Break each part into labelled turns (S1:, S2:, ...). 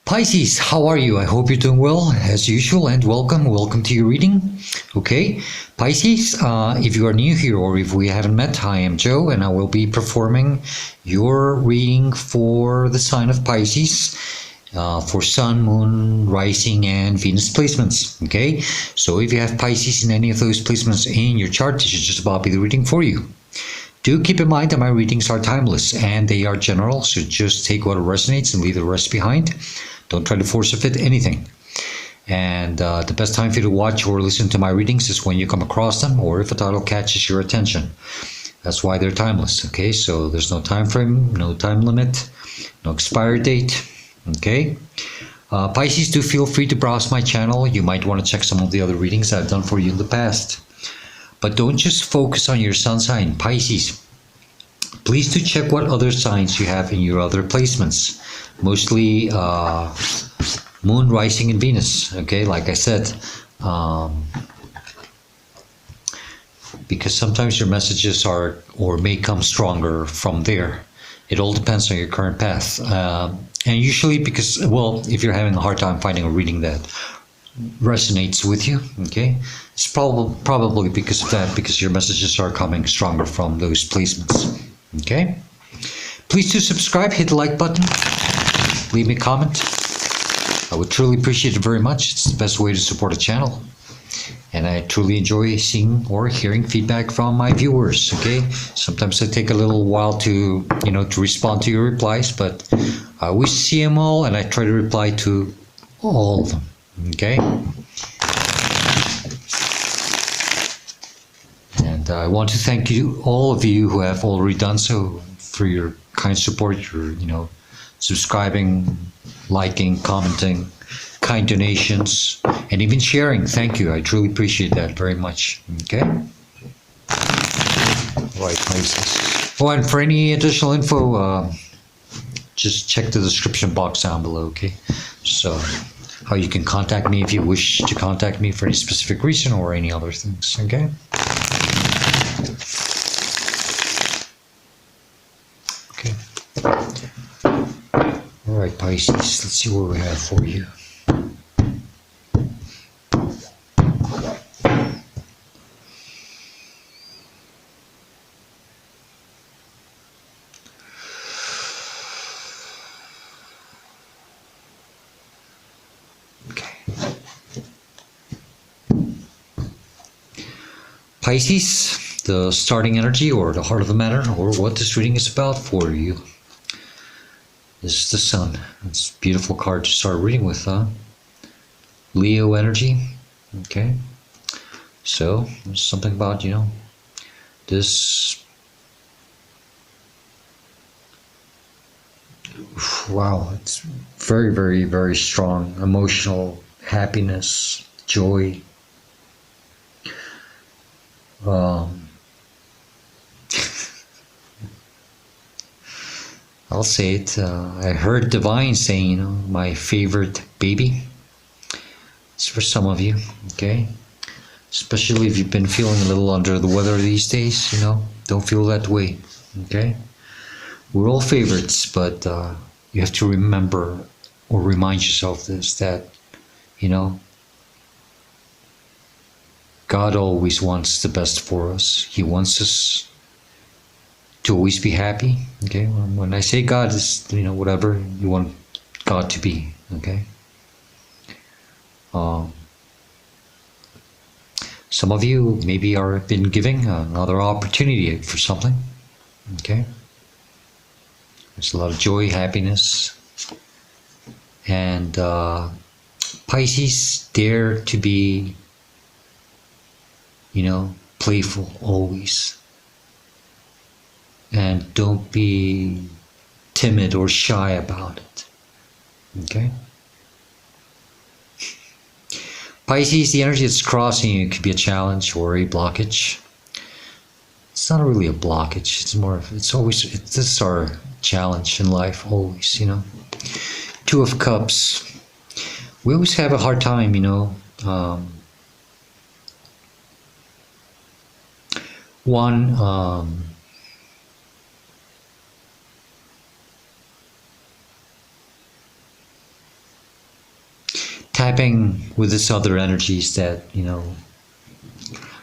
S1: Pisces, how are you? I hope you're doing well as usual, and welcome to your reading. Okay, Pisces, if you are new here or if we haven't met, I am Joe and I will be performing your reading for the sign of Pisces for Sun, Moon, Rising, and Venus placements. Okay, so if you have Pisces in any of those placements in your chart, this should just about be the reading for you. Do keep in mind that my readings are timeless and they are general, so just take what resonates and leave the rest behind. Don't try to force fit anything. And the best time for you to watch or listen to my readings is when you come across them or if a title catches your attention. That's why they're timeless, okay? So there's no time frame, no time limit, no expiry date, okay? Pisces, do feel free to browse my channel. You might want to check some of the other readings I've done for you in the past. But don't just focus on your sun sign, Pisces. Please do check what other signs you have in your other placements. Mostly Moon, Rising, and Venus. Okay, like I said, because sometimes your messages are or may come stronger from there. It all depends on your current path. And usually because, well, if you're having a hard time finding a reading that resonates with you, okay, it's probably because of that, because your messages are coming stronger from those placements. Okay, please do subscribe, hit the like button, leave me a comment. I would truly appreciate it very much. It's the best way to support a channel, and I truly enjoy seeing or hearing feedback from my viewers. Okay, sometimes I take a little while to to respond to your replies, but I always see them all and I try to reply to all of them. Okay, and I want to thank you, all of you who have already done so, for your kind support, your subscribing, liking, commenting, kind donations, and even sharing. Thank you. I truly appreciate that very much. Okay. Right places. Oh, and for any additional info, just check the description box down below. Okay. So, how you can contact me if you wish to contact me for any specific reason or any other things. Okay. Okay. All right, Pisces. Let's see what we have for you. Pisces, the starting energy or the heart of the matter, or what this reading is about for you, is the Sun. It's a beautiful card to start reading with, huh? Leo energy. Okay. So, there's something about, this. Wow, it's very, very, very strong emotional happiness, joy. I'll say it. I heard Divine saying, my favorite baby. It's for some of you, okay? Especially if you've been feeling a little under the weather these days, don't feel that way, okay? We're all favorites, but you have to remember or remind yourself this, that, God always wants the best for us. He wants us to always be happy. Okay, when I say God, is whatever you want God to be. Okay. Some of you maybe are been giving another opportunity for something. Okay. There's a lot of joy, happiness, and Pisces, dare to be, playful always. And don't be timid or shy about it. Okay? Pisces, the energy that's crossing you could be a challenge or a blockage. It's not really a blockage. It's more of, this is our challenge in life always, Two of Cups. We always have a hard time, tapping with this other energies that,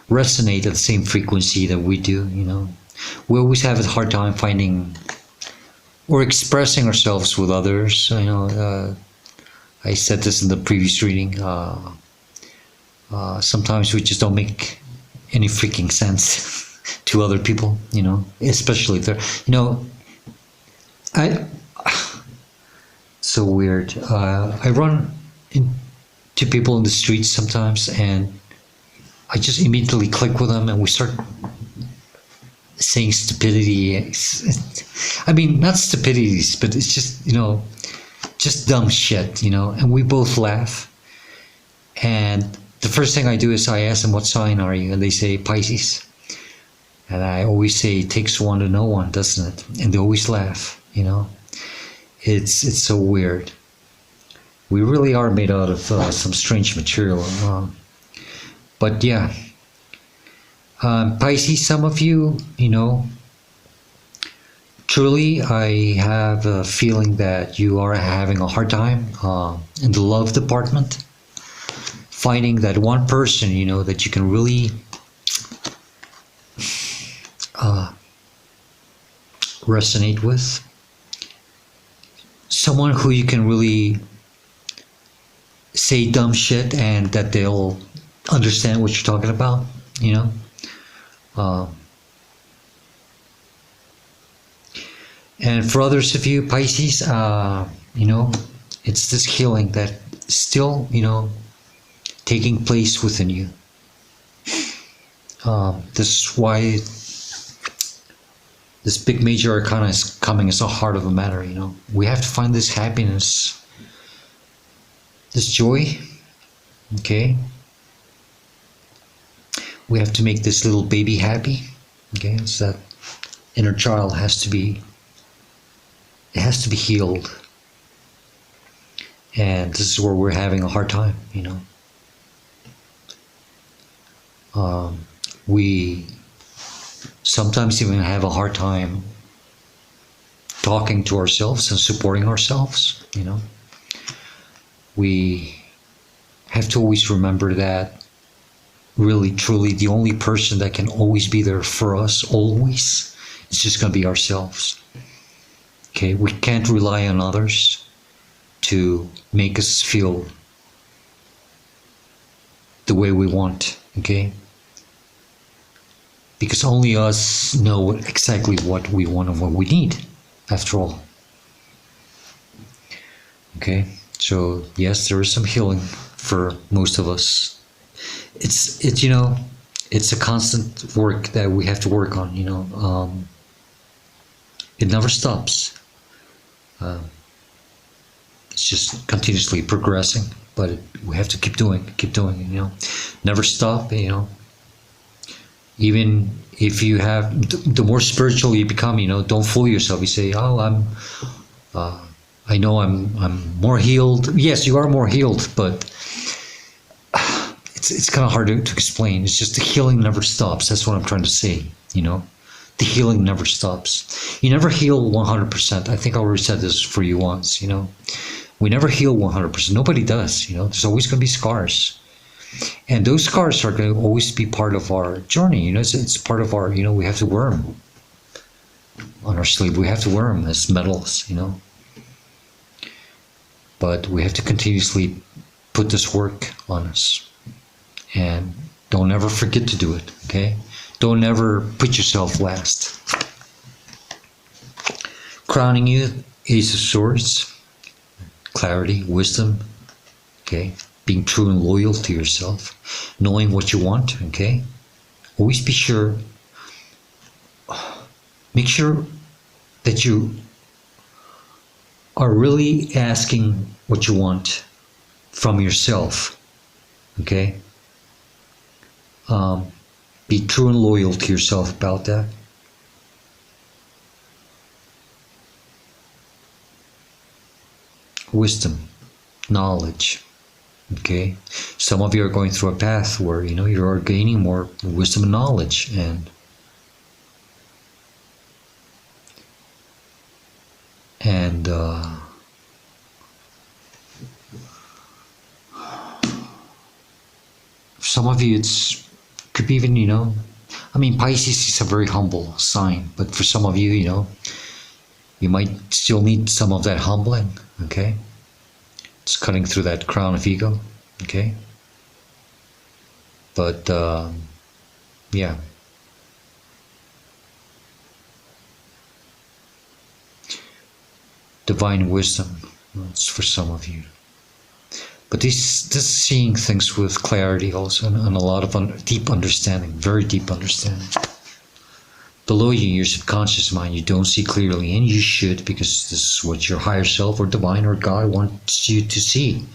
S1: resonate at the same frequency that we do, We always have a hard time finding or expressing ourselves with others. I said this in the previous reading. Sometimes we just don't make any freaking sense to other people, especially if they're, I, so weird. I run into people in the streets sometimes, and I just immediately click with them, and we start saying stupidity. I mean, not stupidities, but it's just dumb shit, and we both laugh. And the first thing I do is I ask them, what sign are you? And they say Pisces. And I always say, it takes one to know one, doesn't it? And they always laugh, It's so weird. We really are made out of some strange material. But yeah, Pisces, some of you, truly, I have a feeling that you are having a hard time in the love department, finding that one person, that you can really resonate with, someone who you can really say dumb shit and that they'll understand what you're talking about, and for others of you, Pisces, it's this healing that still, taking place within you. This is why this big major arcana is coming as the heart of the matter, We have to find this happiness, this joy, okay? We have to make this little baby happy, okay? So that inner child has to be healed. And this is where we're having a hard time, We sometimes even have a hard time talking to ourselves and supporting ourselves, We have to always remember that really, truly, the only person that can always be there for us, always, is just going to be ourselves. Okay, we can't rely on others to make us feel the way we want, okay? Because only us know exactly what we want and what we need, after all. Okay, so yes, there is some healing for most of us. It's it's a constant work that we have to work on, it never stops. It's just continuously progressing, but we have to keep doing, never stop, Even if you have, the more spiritual you become, don't fool yourself. You say, oh, I know I'm more healed. Yes, you are more healed, but it's kind of hard to explain. It's just the healing never stops. That's what I'm trying to say, The healing never stops. You never heal 100%. I think I already said this for you once, We never heal 100%. Nobody does, There's always going to be scars. And those scars are going to always be part of our journey. It's part of our, we have to wear them on our sleeve. We have to wear them as medals, But we have to continuously put this work on us. And don't ever forget to do it, okay? Don't ever put yourself last. Crowning you, Ace of Swords, clarity, wisdom, okay? Being true and loyal to yourself, knowing what you want, okay? Always be sure, make sure that you are really asking what you want from yourself, okay? Be true and loyal to yourself about that. Wisdom, knowledge, okay? Some of you are going through a path where, you are gaining more wisdom and knowledge, and some of you, it's could be even, I mean, Pisces is a very humble sign, but for some of you, you might still need some of that humbling, okay? It's cutting through that crown of ego, okay? But, yeah. Divine wisdom, it's for some of you. But this is seeing things with clarity also, and a lot of deep understanding, very deep understanding. Below you, your subconscious mind, you don't see clearly, and you should, because this is what your higher self or divine or God wants you to see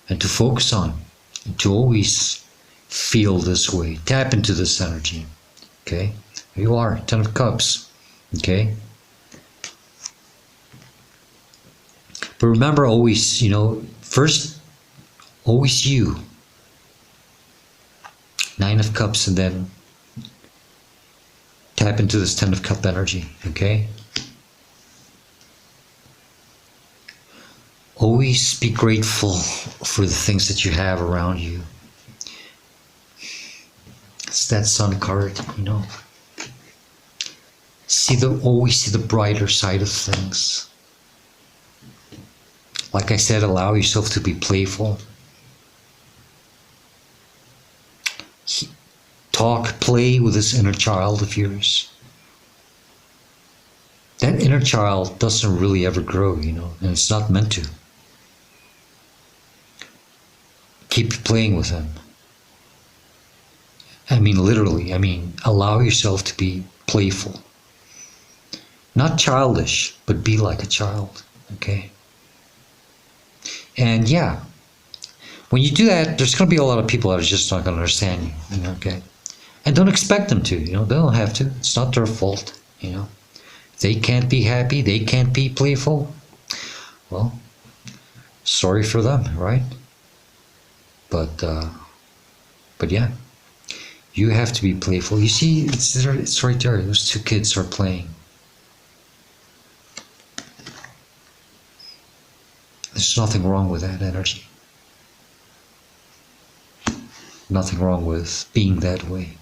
S1: and to focus on, and to always feel this way. Tap into this energy, okay? Here you are, 10 of Cups, okay? But remember always, first, always you. 9 of Cups, and then tap into this 10 of Cup energy, okay? Always be grateful for the things that you have around you. It's that Sun card, Always see the brighter side of things. Like I said, allow yourself to be playful. Play with this inner child of yours. That inner child doesn't really ever grow, and it's not meant to. Keep playing with him. I mean, literally, allow yourself to be playful. Not childish, but be like a child, okay? And yeah, when you do that, there's going to be a lot of people that are just not going to understand you, okay? And don't expect them to, they don't have to. It's not their fault, They can't be happy, they can't be playful. Well, sorry for them, right? But yeah, you have to be playful. You see, it's right there. Those 2 kids are playing. There's nothing wrong with that energy. Nothing wrong with being that way.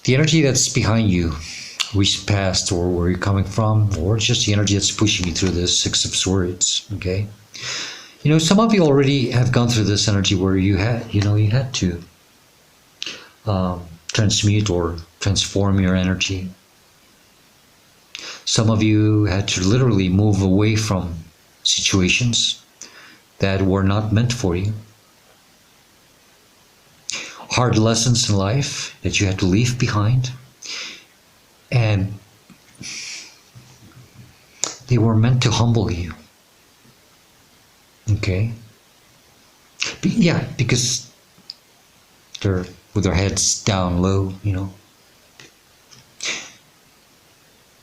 S1: The energy that's behind you, recent past, or where you're coming from, or just the energy that's pushing you through this 6 of Swords, okay? Some of you already have gone through this energy where you had to transmute or transform your energy. Some of you had to literally move away from situations that were not meant for you. Hard lessons in life that you had to leave behind. And they were meant to humble you. Okay? Yeah, because they're with their heads down low,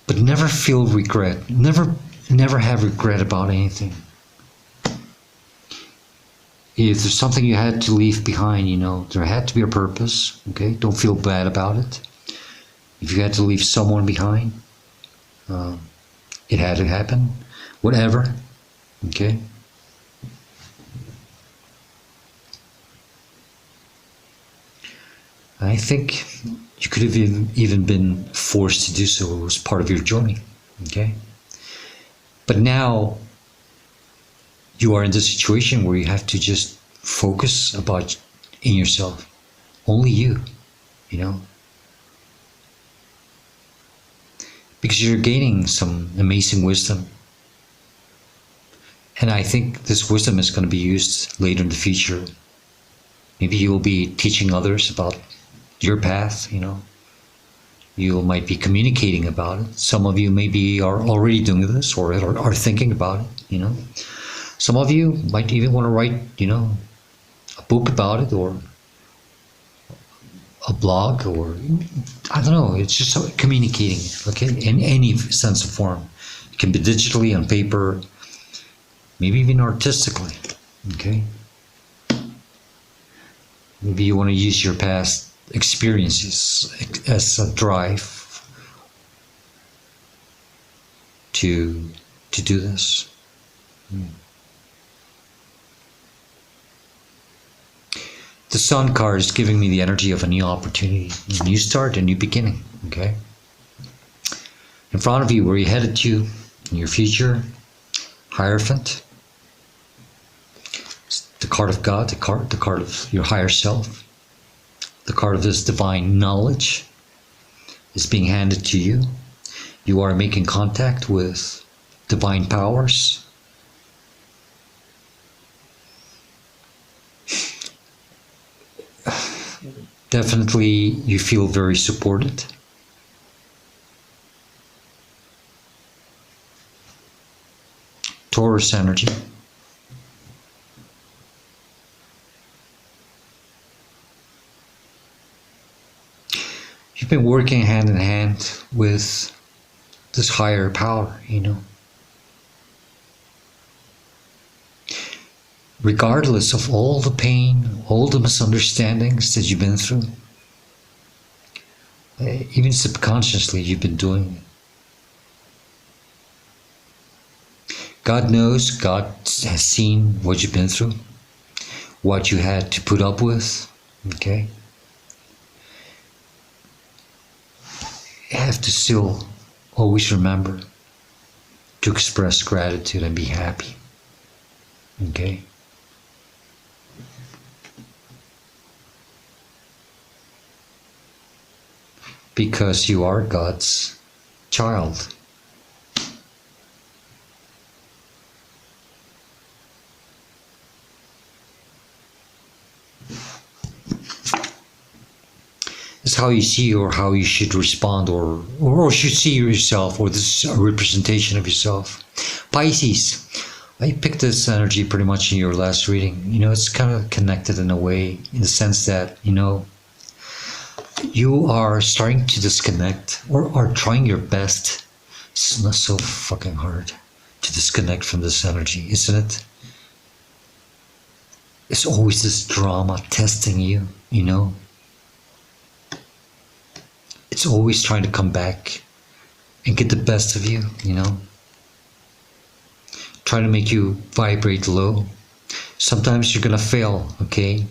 S1: But never feel regret. Never have regret about anything. If there's something you had to leave behind, there had to be a purpose, okay? Don't feel bad about it. If you had to leave someone behind, it had to happen. Whatever, okay? I think you could have even been forced to do so. It was part of your journey, okay? But now you are in the situation where you have to just focus in yourself. Only you, Because you're gaining some amazing wisdom. And I think this wisdom is going to be used later in the future. Maybe you will be teaching others about your path, You might be communicating about it. Some of you maybe are already doing this or are thinking about it, Some of you might even want to write, a book about it or a blog or, I don't know, it's just communicating, okay, in any sense of form. It can be digitally, on paper, maybe even artistically, okay? Maybe you want to use your past experiences as a drive to do this. The Sun card is giving me the energy of a new opportunity, a new start, a new beginning. Okay. In front of you, where you're headed to in your future, Hierophant. The card of God, the card of your higher self, the card of this divine knowledge is being handed to you. You are making contact with divine powers. Definitely you feel very supported. Taurus energy. You've been working hand in hand with this higher power, you know. Regardless of all the pain, all the misunderstandings that you've been through, even subconsciously you've been doing it. God knows, God has seen what you've been through, what you had to put up with, okay? You have to still always remember to express gratitude and be happy, okay? Because you are God's child. It's how you see or how you should respond or should see yourself, or this is a representation of yourself. Pisces, I picked this energy pretty much in your last reading. You know, it's kind of connected in a way, in the sense that, you know, you are starting to disconnect or are trying your best. It's not so fucking hard to disconnect from this energy, isn't it? It's always this drama testing you, you know? It's always trying to come back and get the best of you, you know? Trying to make you vibrate low. Sometimes you're gonna fail, okay?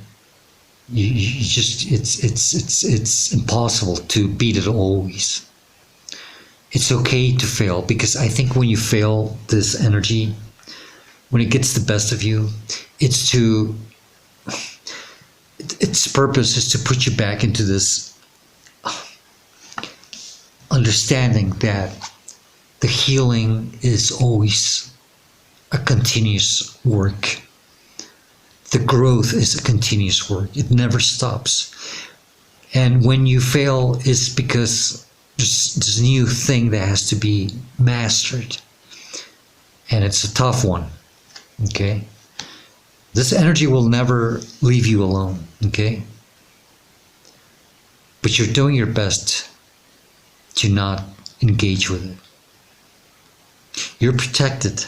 S1: You just, it's impossible to beat it always. It's okay to fail, because I think when you fail this energy, when it gets the best of you, it's to, its purpose is to put you back into this understanding that the healing is always a continuous work. The growth is a continuous work. It never stops. And when you fail, it's because there's this new thing that has to be mastered. And it's a tough one, okay? This energy will never leave you alone, okay? But you're doing your best to not engage with it. You're protected.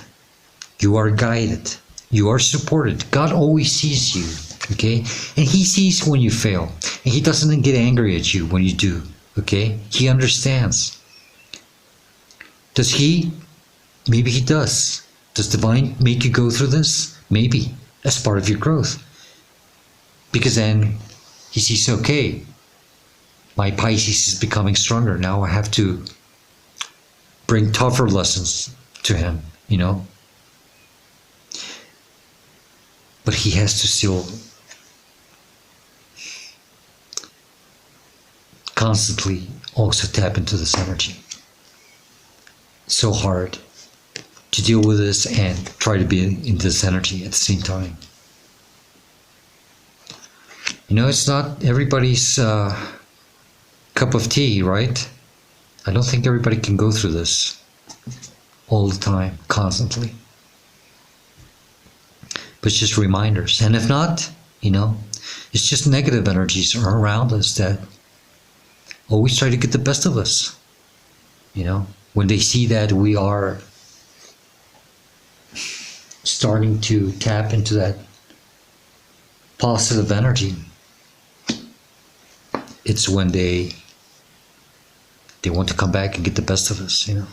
S1: You are guided. You are supported. God always sees you, okay? And He sees when you fail. And He doesn't get angry at you when you do, okay? He understands. Does He? Maybe He does. Does Divine make you go through this? Maybe. As part of your growth. Because then He sees, okay, my Pisces is becoming stronger. Now I have to bring tougher lessons to him, you know? But he has to still constantly also tap into this energy. It's so hard to deal with this and try to be in this energy at the same time. You know, it's not everybody's cup of tea, right? I don't think everybody can go through this all the time, constantly. But it's just reminders. And if not, you know, it's just negative energies around us that always try to get the best of us. You know, when they see that we are starting to tap into that positive energy, it's when they want to come back and get the best of us, you know.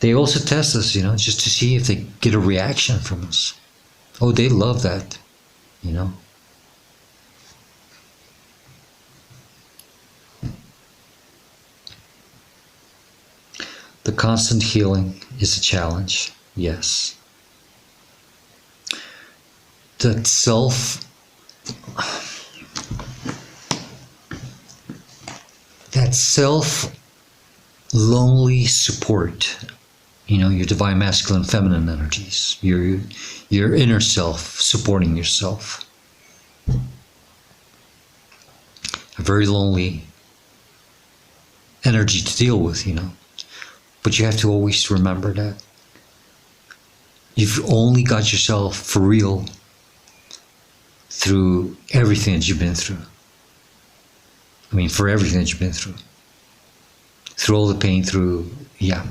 S1: They also test us, you know, just to see if they get a reaction from us. Oh, they love that. you know. The constant healing is a challenge, yes. That self lonely support, your divine masculine feminine energies, your inner self supporting yourself. A very lonely energy to deal with, but you have to always remember that you've only got yourself for real through everything that you've been through. I mean, for everything that you've been through all the pain, yeah.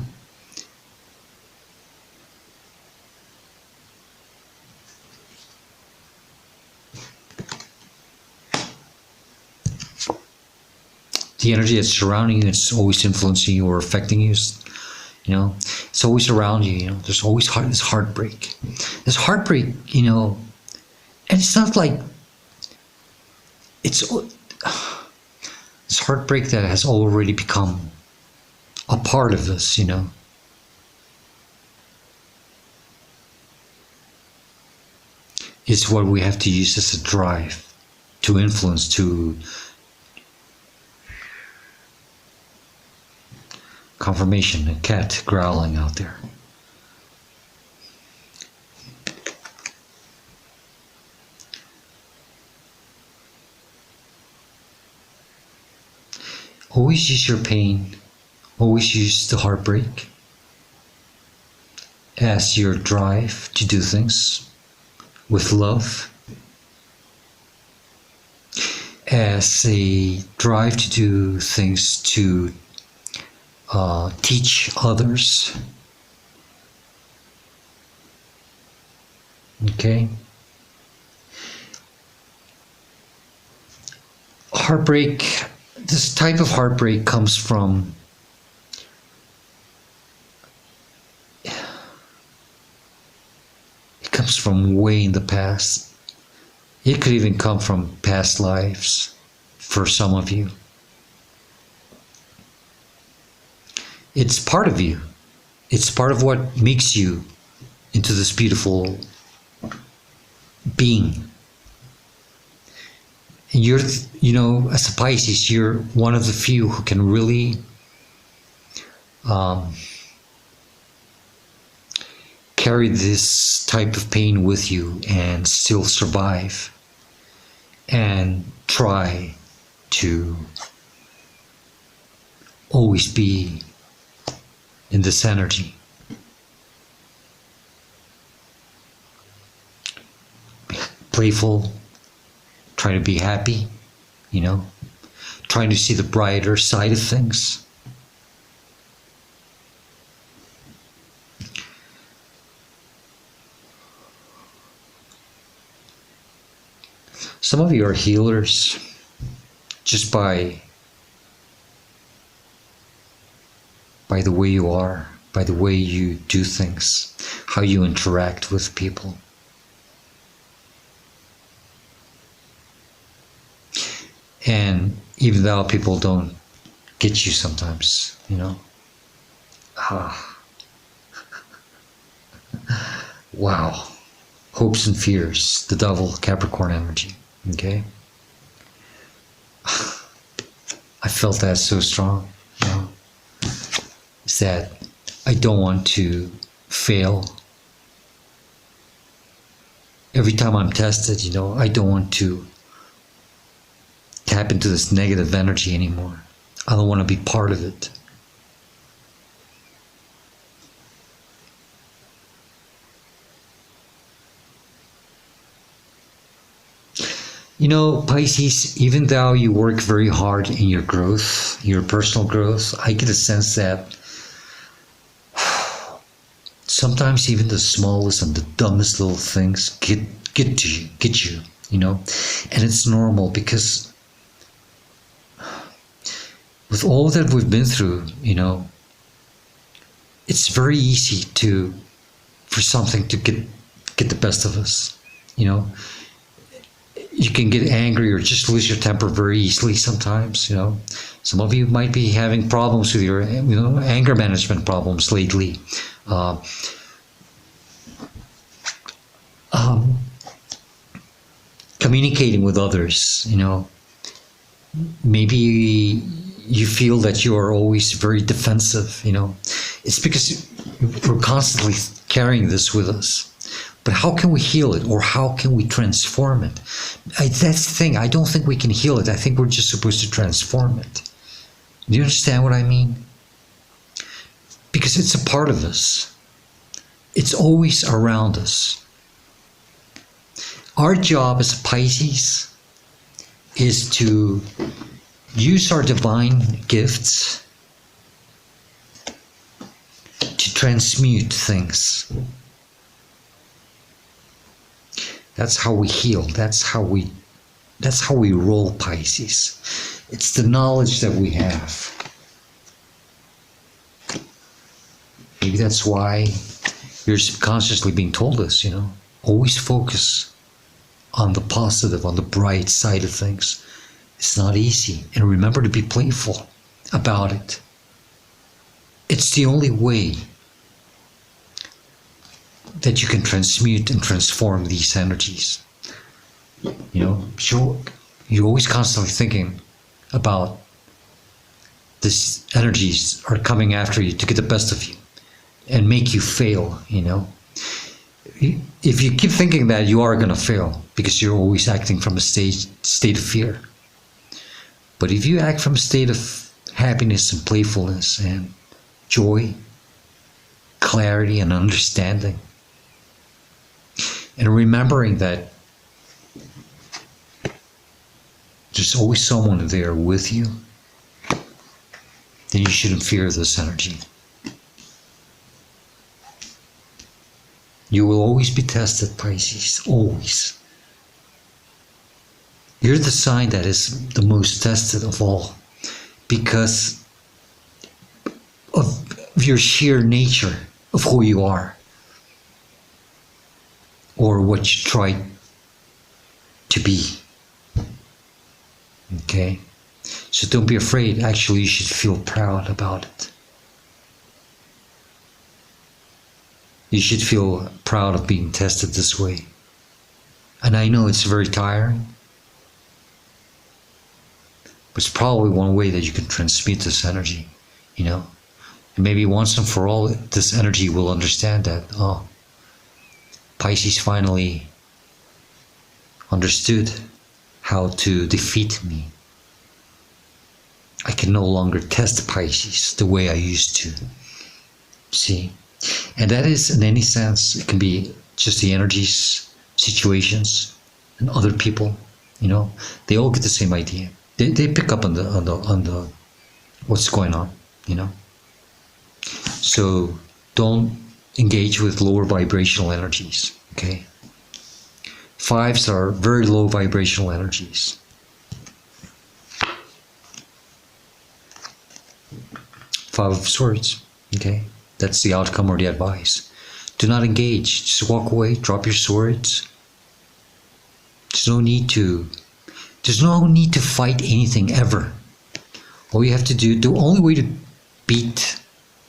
S1: The energy that's surrounding you, it's always influencing you or affecting you, it's always around you, there's always this heartbreak. This heartbreak, and it's not like it's this heartbreak that has already become a part of us, is what we have to use as a drive to influence, to confirmation, a cat growling out there. Always use your pain, always use the heartbreak as your drive to do things with love, as a drive to do things to teach others. Okay? Heartbreak, this type of heartbreak comes from way in the past. It could even come from past lives for some of you. It's part of you. It's part of what makes you into this beautiful being. And you're, as a Pisces, you're one of the few who can really carry this type of pain with you and still survive and try to always be in this energy. Playful, trying to be happy, trying to see the brighter side of things. Some of you are healers just by the way you are, by the way you do things, how you interact with people. And even though people don't get you sometimes, wow. Hopes and fears, the devil, Capricorn energy, okay? I felt that so strong, Is that I don't want to fail. Every time I'm tested, I don't want to tap into this negative energy anymore. I don't want to be part of it. Pisces, even though you work very hard in your growth, your personal growth, I get a sense that sometimes even the smallest and the dumbest little things get you, and it's normal because with all that we've been through, it's very easy for something to get the best of us, you can get angry or just lose your temper very easily sometimes. Some of you might be having problems with your anger management problems lately. Communicating with others, maybe you feel that you are always very defensive. It's because we're constantly carrying this with us. But how can we heal it, or how can we transform it? That's the thing. I don't think we can heal it. I think we're just supposed to transform it. Do you understand what I mean? Because it's a part of us. It's always around us. Our job as Pisces is to use our divine gifts to transmute things. That's how we heal. That's how we roll, Pisces. It's the knowledge that we have. Maybe that's why you're subconsciously being told this, always focus on the positive, on the bright side of things. It's not easy. And remember to be playful about it. It's the only way that you can transmute and transform these energies. You're always constantly thinking about these energies are coming after you to get the best of you and make you fail. If you keep thinking that, you are going to fail because you're always acting from a state of fear. But if you act from a state of happiness and playfulness and joy, clarity and understanding, and remembering that there's always someone there with you, then you shouldn't fear this energy. You will always be tested, Pisces, always. You're the sign that is the most tested of all because of your sheer nature of who you are or what you try to be. Okay? So don't be afraid. Actually, you should feel proud about it. You should feel proud of being tested this way. And I know it's very tiring, but it's probably one way that you can transmute this energy, And maybe once and for all, this energy will understand that, Pisces finally understood how to defeat me. I can no longer test Pisces the way I used to. See? And that is, in any sense, it can be just the energies, situations, and other people. They all get the same idea. They pick up on the what's going on. So don't engage with lower vibrational energies. Okay. 5s are very low vibrational energies. 5 of Swords. Okay. That's the outcome or the advice. Do not engage. Just walk away. Drop your swords. There's no need to fight anything ever. All you have to do, the only way to beat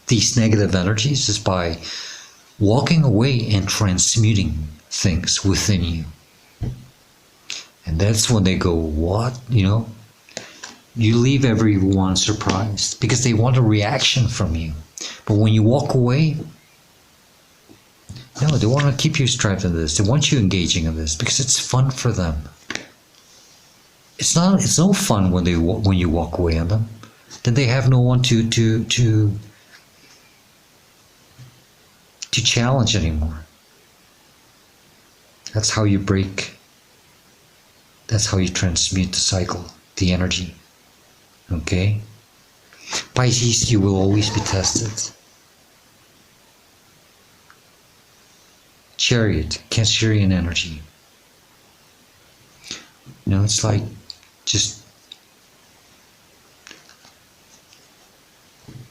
S1: these negative energies is by walking away and transmuting things within you. And that's when they go, what? You leave everyone surprised because they want a reaction from you. But when you walk away, no, they want to keep you strapped in this. They want you engaging in this because it's fun for them. It's no fun when you walk away on them. Then they have no one to challenge anymore. That's how you break. That's how you transmute the cycle, the energy. Okay? Pisces, you will always be tested. Chariot, Cancerian energy. It's like just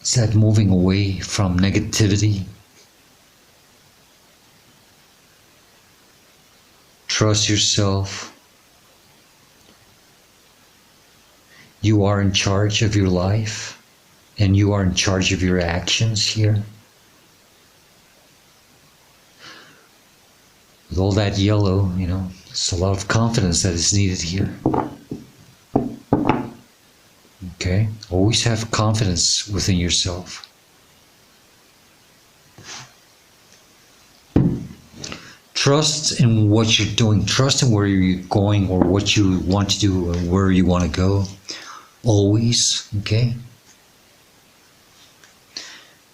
S1: it's that moving away from negativity. Trust yourself. You are in charge of your life, and you are in charge of your actions here. With all that yellow, it's a lot of confidence that is needed here. Okay? Always have confidence within yourself. Trust in what you're doing. Trust in where you're going or what you want to do or where you want to go. Always, okay?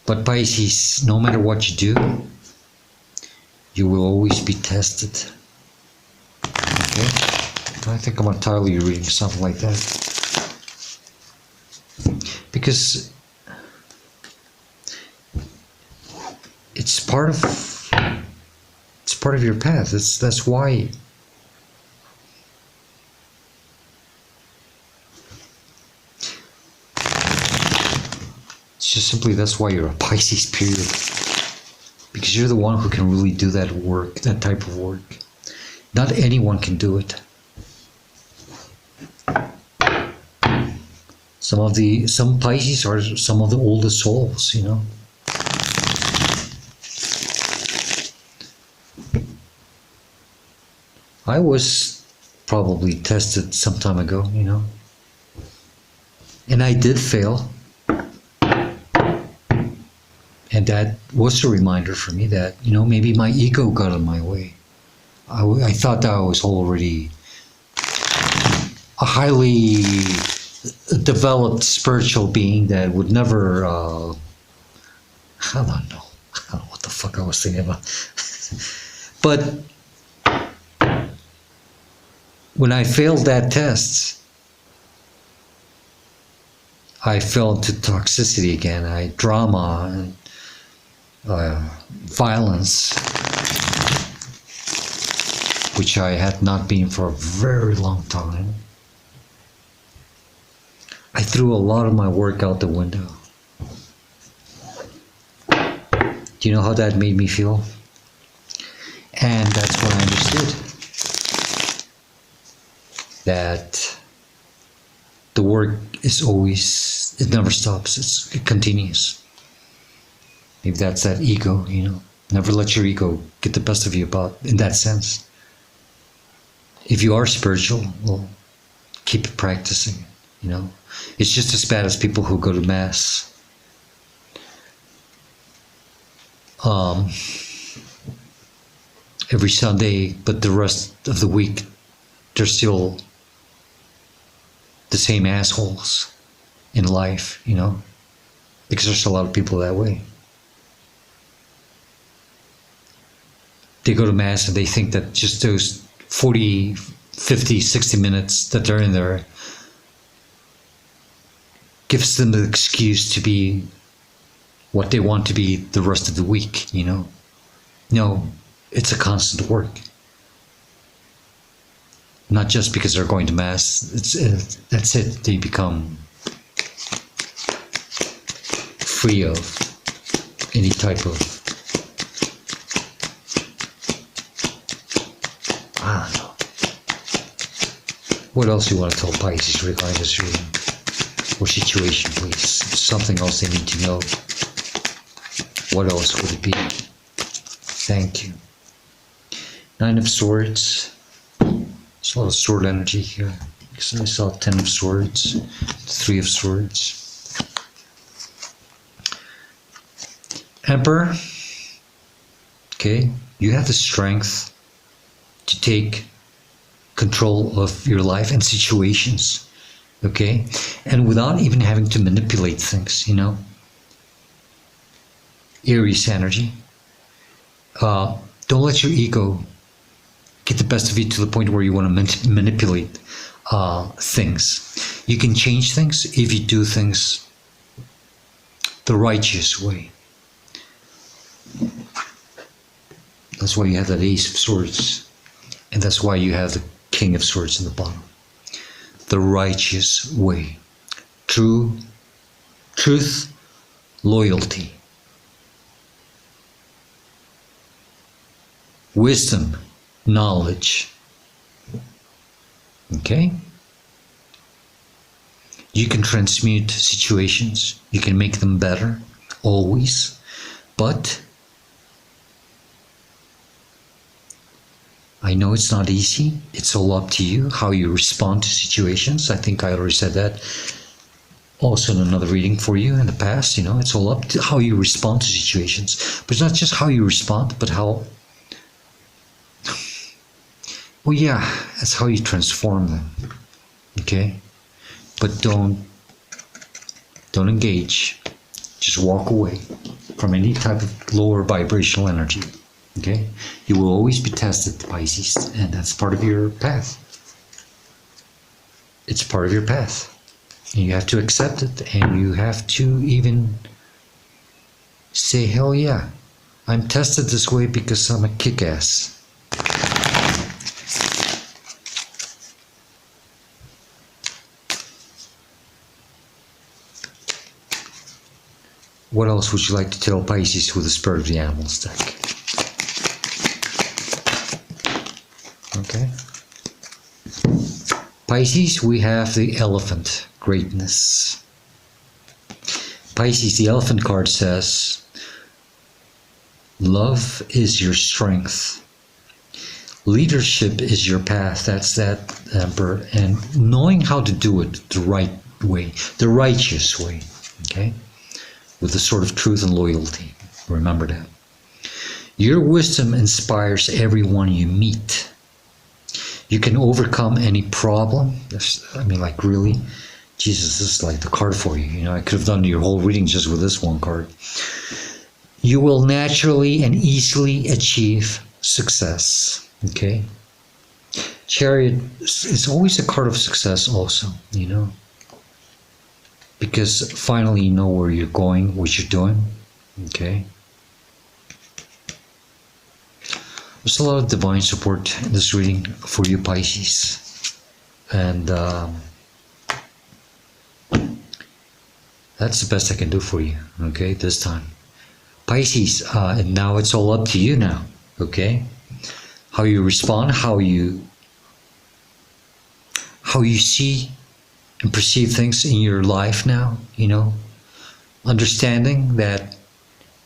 S1: But Pisces, no matter what you do, you will always be tested. Okay? I think I'm entirely reading something like that. Because it's part of your path. That's why it's just simply that's why you're a Pisces, period. Because you're the one who can really do that work, that type of work. Not anyone can do it. Some Pisces are some of the oldest souls, I was probably tested some time ago, and I did fail. And that was a reminder for me that, maybe my ego got in my way. I thought that I was already a highly developed spiritual being that would never, I don't know what the fuck I was thinking about. But when I failed that test, I fell into toxicity again. Drama and violence, which I had not been for a very long time. I threw a lot of my work out the window. Do you know how that made me feel? And that's when I understood that the work is always, it never stops, it continues. Maybe that's that ego, Never let your ego get the best of you in that sense. If you are spiritual, well, keep practicing, It's just as bad as people who go to Mass. Every Sunday, but the rest of the week, they're still the same assholes in life, Because there's a lot of people that way. They go to Mass and they think that just those 40, 50, 60 minutes that they're in there gives them the excuse to be what they want to be the rest of the week, No, it's a constant work. Not just because they're going to Mass. That's it. They become free of any type of, I don't know. What else do you want to tell Pisces regarding this reading or situation, please? Something else they need to know. What else would it be? Thank you. Nine of Swords. There's a lot of sword energy here. Because I saw 10 of Swords, 3 of Swords. Emperor. Okay, you have the strength to take control of your life and situations. Okay, and without even having to manipulate things, Aries energy. Don't let your ego get the best of you to the point where you want to manipulate things. You can change things if you do things the righteous way. That's why you have that Ace of Swords. And that's why you have the King of Swords in the bottom. The righteous way. Truth, loyalty. Wisdom, knowledge. Okay? You can transmute situations. You can make them better, always. But I know it's not easy. It's all up to you, how you respond to situations. I think I already said that also in another reading for you in the past. It's all up to how you respond to situations. But it's not just how you respond, but how... Well, yeah, that's how you transform them. Okay? But don't engage. Just walk away from any type of lower vibrational energy. Okay? You will always be tested, Pisces, and that's part of your path. It's part of your path. And you have to accept it, and you have to even say, hell yeah, I'm tested this way because I'm a kick-ass. What else would you like to tell Pisces with the Spirit of the Animals deck? Okay. Pisces, we have the Elephant, greatness. Pisces, the Elephant card says, love is your strength. Leadership is your path. That's that Emperor. And knowing how to do it the right way, the righteous way. Okay? With the sword of truth and loyalty. Remember that. Your wisdom inspires everyone you meet. You can overcome any problem. Like really, Jesus, this is like the card for you. I could have done your whole reading just with this one card. You will naturally and easily achieve success. Okay? Chariot is always a card of success also, because finally you know where you're going, what you're doing. Okay? There's a lot of divine support in this reading for you, Pisces. And that's the best I can do for you, okay, this time. Pisces, and now it's all up to you now, okay? How you respond, how you see and perceive things in your life now, understanding that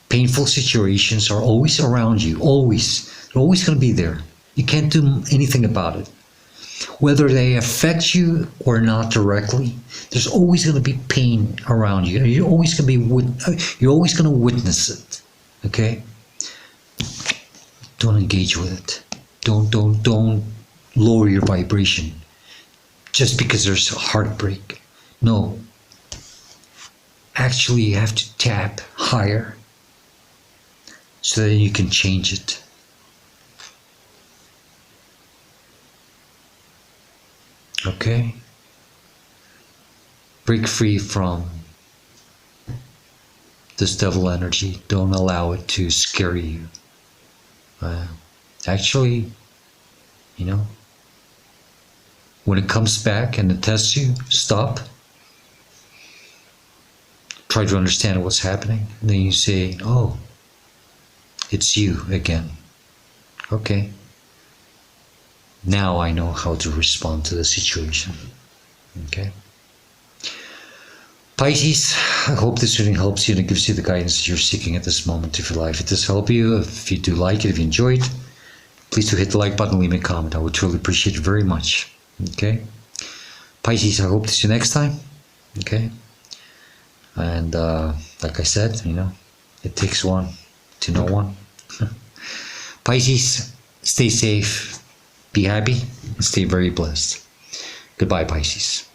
S1: painful situations are always around you, always. They're always going to be there. You can't do anything about it. Whether they affect you or not directly, there's always going to be pain around you. You're always going to witness it. Okay? Don't engage with it. Don't lower your vibration just because there's heartbreak. No. Actually, you have to tap higher so that you can change it. Okay? Break free from this devil energy. Don't allow it to scare you. Actually, when it comes back and it tests you, stop. Try to understand what's happening. And then you say, oh, it's you again. Okay. Now I know how to respond to the situation. Okay. Pisces, I hope this reading helps you and it gives you the guidance you're seeking at this moment of your life. If this helped you, if you do like it, if you enjoy it, please do hit the like button, leave me a comment. I would truly appreciate it very much. Okay. Pisces, I hope to see you next time. Okay. And like I said, it takes one to know one. Pisces, stay safe, be happy, and stay very blessed. Goodbye, Pisces.